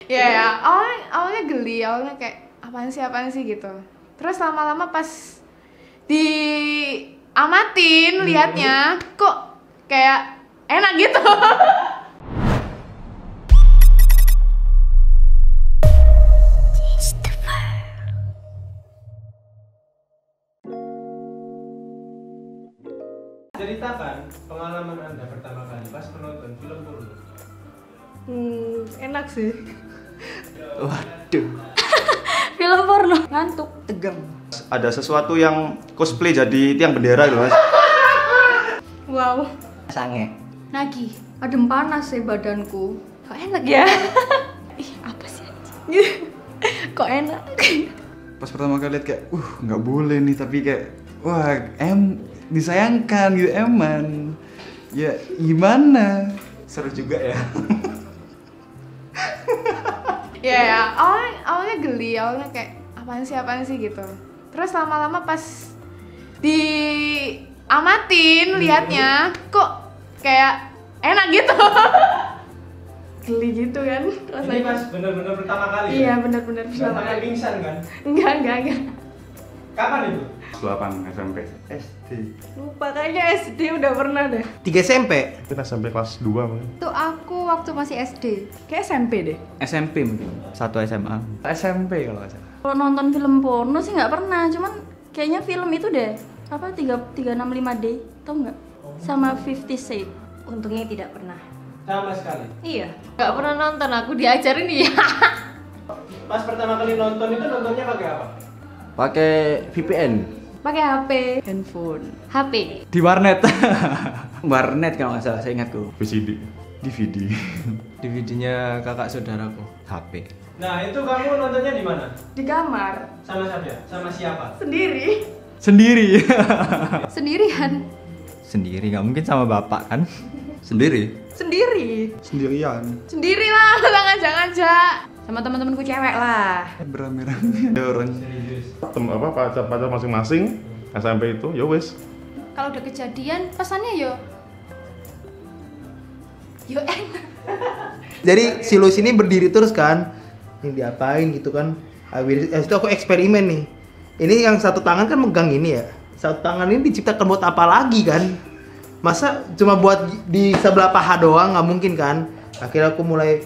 Ya, awalnya geli, awalnya kayak apaan sih gitu. Terus lama-lama pas diamatin liatnya, kok kayak enak gitu. Ceritakan pengalaman Anda pertama kali pas menonton film porno. Enak sih. Waduh, Film porno ngantuk, tegang. ada sesuatu yang cosplay jadi tiang bendera gitu mas. Wow. Sange. Nagih, adem panas sih badanku. Kok enak ya? Ih, apa sih anjing? Kok enak? Pas pertama kali lihat kayak, nggak boleh nih, tapi kayak, wah, disayangkan gitu, eman. Ya, gimana? Seru juga ya. Ya, awalnya geli, awalnya kayak apaan sih gitu. Terus lama-lama pas diamatin liatnya, kok kayak enak gitu. Geli gitu kan Ini rasanya. pas bener-bener pertama kali. Iya, ya? benar-benar Nggak pertama pakai kali. pingsan kan? Enggak. Kapan itu? 8 SMP. SD. Lupa kayaknya SD udah pernah deh. 3 SMP. Kita sampai kelas 2 mungkin. Itu aku waktu masih SD. Kayak SMP deh. SMP mungkin. 1 SMA. SMP kalau nggak salah. Kalau nonton film porno sih nggak pernah, cuman kayaknya film itu deh apa 365 Day, tau nggak? Sama 50 Shades. Untungnya tidak pernah. Sama sekali. Iya, nggak pernah nonton. Aku diajarin ya. Pas pertama kali nonton itu nontonnya pakai apa? Pakai VPN. Pakai HP. Handphone. HP. Di warnet. Warnet kalau nggak salah, saya ingatku. VCD. DVD. DVD-nya kakak saudaraku. HP. Nah itu kamu nontonnya di mana? Di kamar Sama siapa? Sama siapa? sendiri. Sendiri. Sendirian. Sendiri, nggak mungkin sama bapak kan? Sendiri. Sendirian. Sendiri lah, ngajak-ngajak. Sama teman-temanku cewek lah. Berame-rame. Ada orang. Pacar masing-masing SMP itu, ya wes. Kalau udah kejadian, pesannya yo enak. Jadi si Luis ini berdiri terus kan. Ini diapain gitu kan. Habis itu aku eksperimen nih. Ini yang satu tangan kan megang ini ya. Satu tangan ini diciptakan buat apa lagi kan? Masa cuma buat di sebelah paha doang, nggak mungkin kan? Akhirnya aku mulai,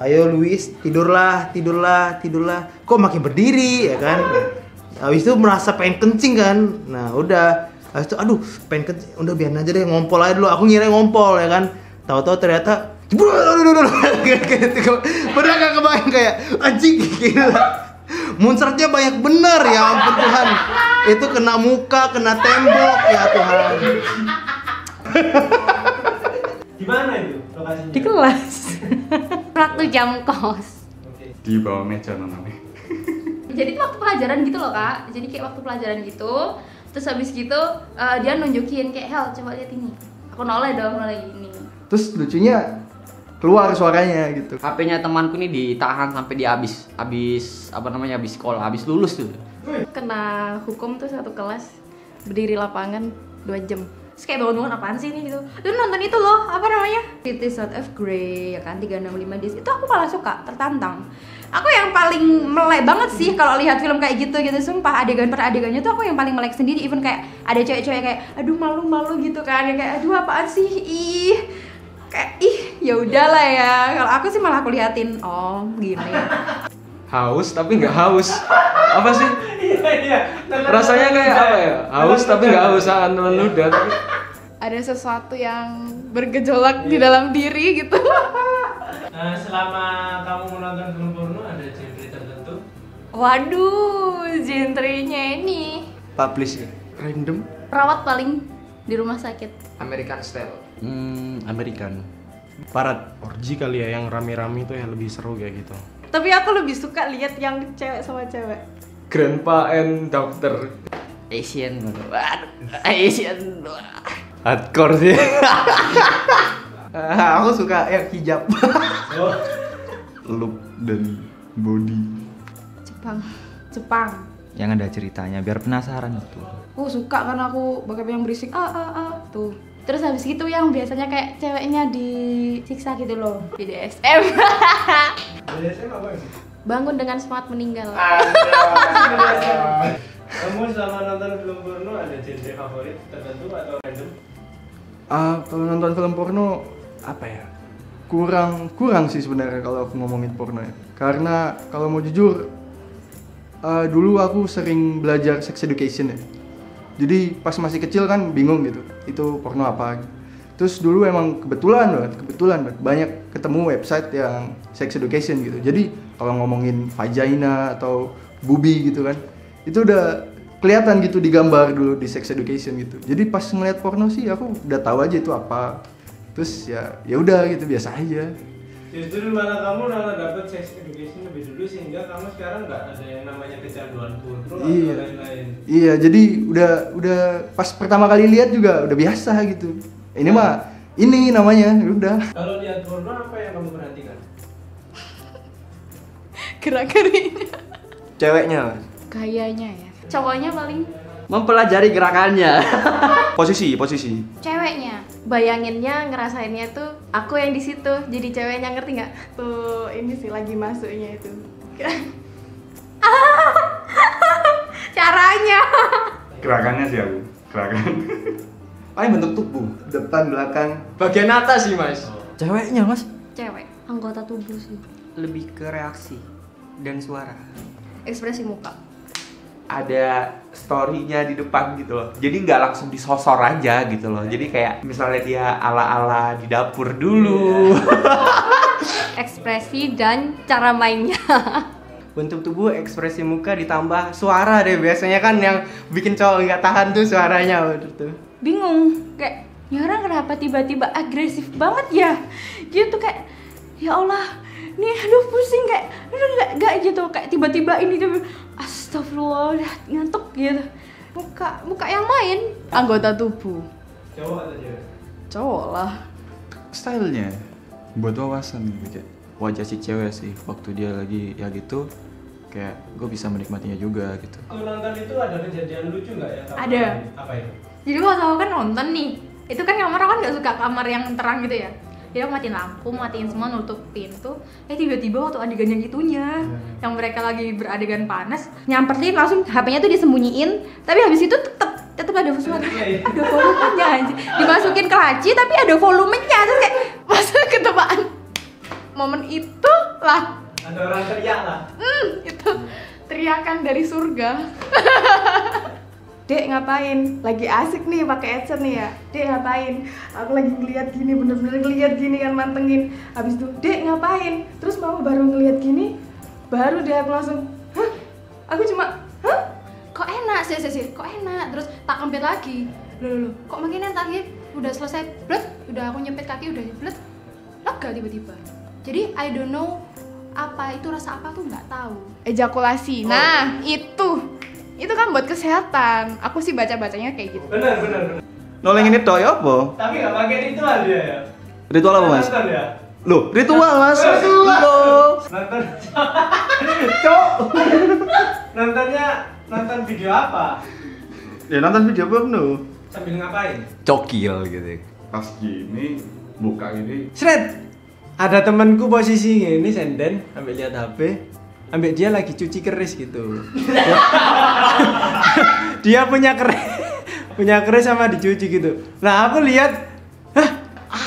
ayo Luis tidurlah. Kok makin berdiri ya kan? Habis itu merasa pengen kencing kan? Nah udah. Habis itu aduh pengen kencing. Udah biarin aja deh, ngompol aja dulu. Aku ngira ngompol ya kan? Tahu-tahu ternyata bener gak kebayang kayak anjing gila. Muncratnya banyak bener ya ampun Tuhan. Itu kena muka, kena tembok ya Tuhan. Di mana itu lokasinya? Di kelas. Waktu jam kos. Oke. Di bawah meja nontonnya. Jadi itu waktu pelajaran gitu loh kak. Jadi kayak waktu pelajaran gitu. Terus habis gitu dia nunjukin kayak Hel coba lihat ini. Aku noleh gini. Terus lucunya keluar suaranya gitu. HP-nya temanku ini ditahan sampai dia habis sekolah, habis lulus tuh. Kena hukum tuh satu kelas berdiri lapangan 2 jam. Terus kayak bangun-bangun apaan sih ini gitu. Lu nonton itu loh, apa namanya? 50 Shades of Grey ya kan 365 Days. Itu aku malah suka, tertantang. Aku yang paling melek banget sih kalau lihat film kayak gitu sumpah adegan per adegannya tuh aku yang paling melek sendiri. Even kayak ada cewek-cewek kayak aduh malu gitu kan, ya kayak aduh apaan sih ih. Kayak ya udahlah ya. Kalau aku sih malah aku liatin gini. Haus tapi nggak haus. Apa sih? Iya. Rasanya kayak apa ya? Haus tapi nggak haus, meludah tapi Ada sesuatu yang bergejolak di dalam diri gitu. Nah, selama kamu menonton film porno ada genre tertentu? Waduh, genrenya ini Publish ya. Random. perawat paling di rumah sakit. American style. American. Barat. Orgi kali ya, yang rame-rame itu ya lebih seru kayak gitu. Tapi aku lebih suka lihat yang cewek sama cewek. Grandpa and Doctor. Asian. Asian. Hardcore sih. Aku suka yang hijab. Oh, Look dan body. Jepang. Yang ada ceritanya biar penasaran itu. Aku suka karena aku bakal yang berisik tuh. Terus habis gitu yang biasanya kayak ceweknya disiksa gitu loh, BDSM. Dari SMA apa ini? Bangun dengan semangat meninggal. Kamu selama nonton film porno ada genre favorit tertentu atau random? Kalau nonton film porno apa ya? Kurang sih sebenarnya kalau aku ngomongin porno ya. Karena kalau mau jujur, dulu aku sering belajar sex education ya. Jadi pas masih kecil kan bingung gitu, itu porno apa. Terus dulu emang kebetulan banget banyak ketemu website yang sex education gitu. Jadi kalau ngomongin vagina atau bubi gitu kan, itu udah kelihatan gitu digambar dulu di sex education gitu. Jadi pas ngeliat porno sih aku udah tahu aja itu apa. Terus ya udah gitu, biasa aja. Justru malah kamu dapet sex education lebih dulu sehingga kamu sekarang nggak ada yang namanya kecanduan porno atau lain-lain. Iya, jadi udah pas pertama kali lihat juga udah biasa gitu. Ini mah ini namanya, udah. Kalau lihat porno apa yang kamu perhatikan? Gerak-geriknya. Ceweknya, Mas. Kayaknya ya. Cowoknya paling Mempelajari gerakannya. Posisi. Ceweknya. Bayanginnya ngerasainnya tuh aku yang di situ. Jadi ceweknya, ngerti nggak? Tuh ini sih lagi masuknya itu. Caranya. Gerakannya sih aku. Paling bentuk tubuh, depan, belakang. Bagian atas sih, Mas. Ceweknya, Mas. Cewek. Anggota tubuh sih. Lebih ke reaksi dan suara. Ekspresi muka. Ada story-nya di depan gitu loh. Jadi nggak langsung disosor aja gitu loh. Jadi kayak misalnya dia ala-ala di dapur dulu. Ekspresi dan cara mainnya. Bentuk tubuh, ekspresi muka ditambah suara deh biasanya kan yang bikin cowok nggak tahan tuh suaranya tuh. Bingung, kayak ya orang kenapa tiba-tiba agresif banget ya gitu, kayak ya Allah nih aduh pusing, kayak aduh nggak gitu, kayak tiba-tiba ini tuh astagfirullah udah ngantuk gitu. Muka yang main. Anggota tubuh Cowok atau cewek? cowok lah. Stylenya buat wawasan gitu, kayak wajah si cewek sih waktu dia lagi ya gitu, kayak gue bisa menikmatinya juga gitu. Waktu nonton itu ada kejadian lucu nggak ya? Ada. Apa itu? Jadi waktu aku kan nonton nih, itu kan kamar aku kan nggak suka kamar yang terang gitu ya. Jadi aku matiin lampu, matiin semua, nutup pintu. Tiba-tiba waktu adegan yang itunya, yang mereka lagi beradegan panas, nyamperin langsung HP-nya tuh disembunyiin. Tapi habis itu tetep ada suara, ada volumenya anjir. Dimasukin ke laci tapi ada volumenya, terus kayak masuk ketepaan. Momen itu lah. Ada orang teriak lah. Itu teriakan dari surga. Dek ngapain? Lagi asik nih pakai headset nih ya. Dek ngapain? Aku lagi ngeliat gini, bener-bener ngeliat gini kan, mantengin. Habis itu, Dek ngapain? Terus mama baru ngeliat gini, baru dia langsung, hah? Aku cuma, hah? Kok enak sih? Kok enak? Terus tak kempit lagi. Loh, kok makin enak lagi? Udah selesai, blet. Udah aku nyepit kaki, udah blet. Lega tiba-tiba. Jadi I don't know apa itu, rasa apa tuh nggak tahu. Ejakulasi. Nah, itu kan buat kesehatan. Aku sih baca-bacanya kayak gitu. Benar. Nolengin itu ya apa? Tapi nggak pakai ritual dia ya? Ritual apa, Mas? Nonton ya? Loh, ritual, Mas. Nonton. Nonton video apa? Ya nonton video porno. Sambil ngapain? Cokil gitu. Pas gini, buka ini. Shred. Ada temanku posisi ini senden, ambil lihat HP, ambil dia lagi cuci keris gitu. Dia punya keris sama dicuci gitu. Nah aku lihat,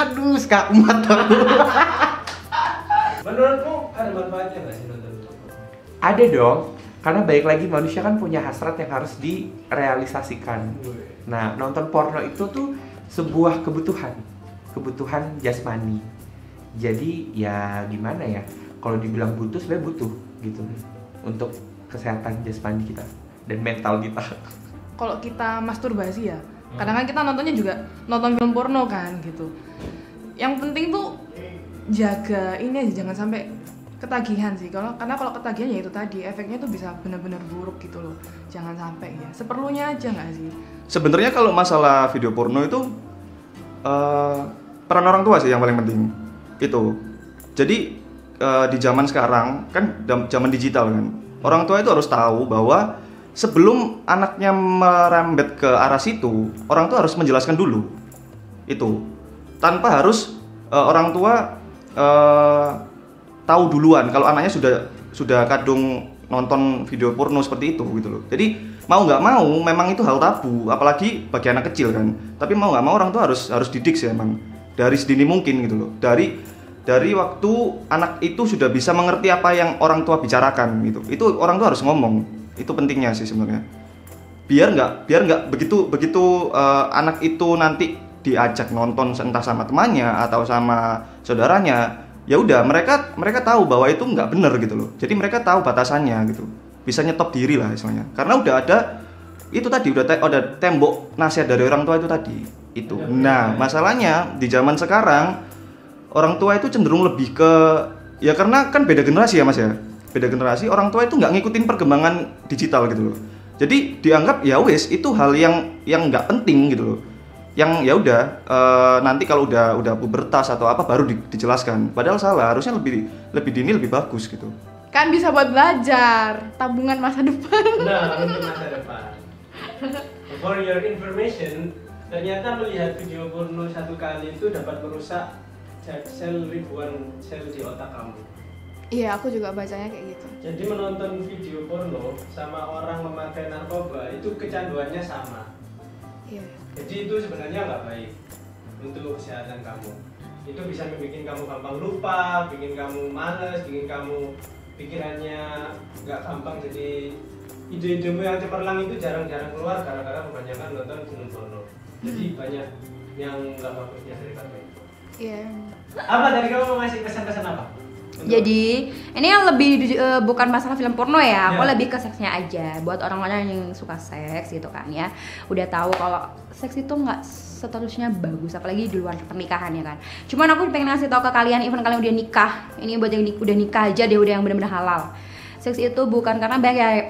Aduh, skakmat aku. menurutmu ada manfaatnya nggak sih nonton? Ada dong. Karena baik lagi manusia kan punya hasrat yang harus direalisasikan. Nah, nonton porno itu tuh sebuah kebutuhan jasmani. Jadi ya gimana ya? Kalau dibilang butuh, sebenarnya butuh gitu untuk kesehatan jasmani kita dan mental kita. Kalau kita masturbasi ya, kadang kan kita nontonnya juga nonton film porno kan gitu. Yang penting tuh jaga ini aja, jangan sampai ketagihan sih. Karena kalau ketagihan ya itu tadi efeknya tuh bisa benar-benar buruk gitu loh. Jangan sampai ya, seperlunya aja nggak sih? Sebenarnya kalau masalah video porno itu peran orang tua sih yang paling penting. Itu. Jadi di zaman sekarang kan zaman digital kan. Orang tua itu harus tahu bahwa sebelum anaknya merembet ke arah situ, orang tua harus menjelaskan dulu. Itu. Tanpa harus orang tua tahu duluan kalau anaknya sudah kadung nonton video porno seperti itu gitu loh. Jadi mau nggak mau memang itu hal tabu, apalagi bagi anak kecil kan. Tapi mau nggak mau orang tuh harus didik sih emang dari sedini mungkin gitu loh. Dari waktu anak itu sudah bisa mengerti apa yang orang tua bicarakan gitu. Itu orang tua harus ngomong. Itu pentingnya sih sebenarnya. Biar nggak begitu anak itu nanti diajak nonton entah sama temannya atau sama saudaranya, ya udah mereka tahu bahwa itu nggak bener gitu loh. Jadi mereka tahu batasannya gitu, bisa nyetop diri lah istilahnya. Karena udah ada itu tadi, udah tembok nasihat dari orang tua itu tadi itu. Nah masalahnya di zaman sekarang orang tua itu cenderung lebih ke, ya karena kan beda generasi ya mas ya, beda generasi, orang tua itu nggak ngikutin perkembangan digital gitu loh. Jadi dianggap ya wes itu hal yang nggak penting gitu loh. Yang ya udah nanti kalau udah pubertas atau apa baru dijelaskan. Padahal salah, harusnya lebih dini lebih bagus gitu. Kan bisa buat belajar, tabungan masa depan. Nah, untuk masa depan. For your information, ternyata melihat video porno satu kali itu dapat merusak ribuan sel di otak kamu. Iya, aku juga bacanya kayak gitu. Jadi menonton video porno sama orang memakai narkoba itu kecanduannya sama. Iya. Jadi itu sebenarnya nggak baik untuk kesehatan kamu. Itu bisa bikin kamu gampang lupa, bikin kamu males, bikin kamu pikirannya nggak gampang. Jadi ide-idemu yang cemerlang itu jarang-jarang keluar gara-gara kebanyakan nonton film porno. Jadi banyak yang nggak bagusnya dari kata itu. Iya. Apa tadi kamu mau ngasih pesan-pesan apa? Jadi ini yang lebih bukan masalah film porno ya, aku Ya. lebih ke seksnya aja. Buat orang-orang yang suka seks gitu kan ya, udah tahu kalau seks itu nggak seterusnya bagus, apalagi di luar pernikahan ya kan. Cuman aku pengen ngasih tahu ke kalian, even kalian udah nikah, ini buat yang udah nikah aja deh, udah yang benar-benar halal. Seks itu bukan karena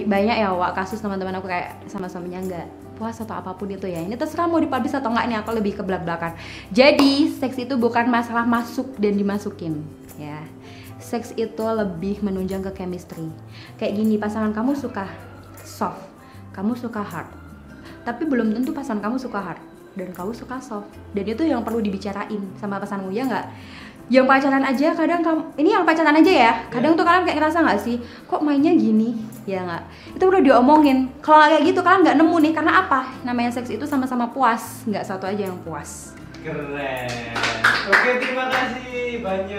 banyak ya Wak, kasus teman-teman aku kayak sama suaminya nggak puas atau apapun itu ya. Ini terserah mau dipublish atau enggak, nih aku lebih ke belak-belakan. Jadi seks itu bukan masalah masuk dan dimasukin ya. Seks itu lebih menunjang ke chemistry. Kayak gini, pasangan kamu suka soft, kamu suka hard. Tapi belum tentu pasangan kamu suka hard dan kamu suka soft. Dan itu yang perlu dibicarain sama pasanganmu ya nggak? Yang pacaran aja kadang kamu, ini yang pacaran aja ya. Kadang tuh kalian kayak ngerasa nggak sih, kok mainnya gini? Ya nggak? Itu udah diomongin. Kalau kayak gitu kalian nggak nemu nih, karena apa? Namanya seks itu sama-sama puas, nggak satu aja yang puas. Keren. Oke, terima kasih banyak.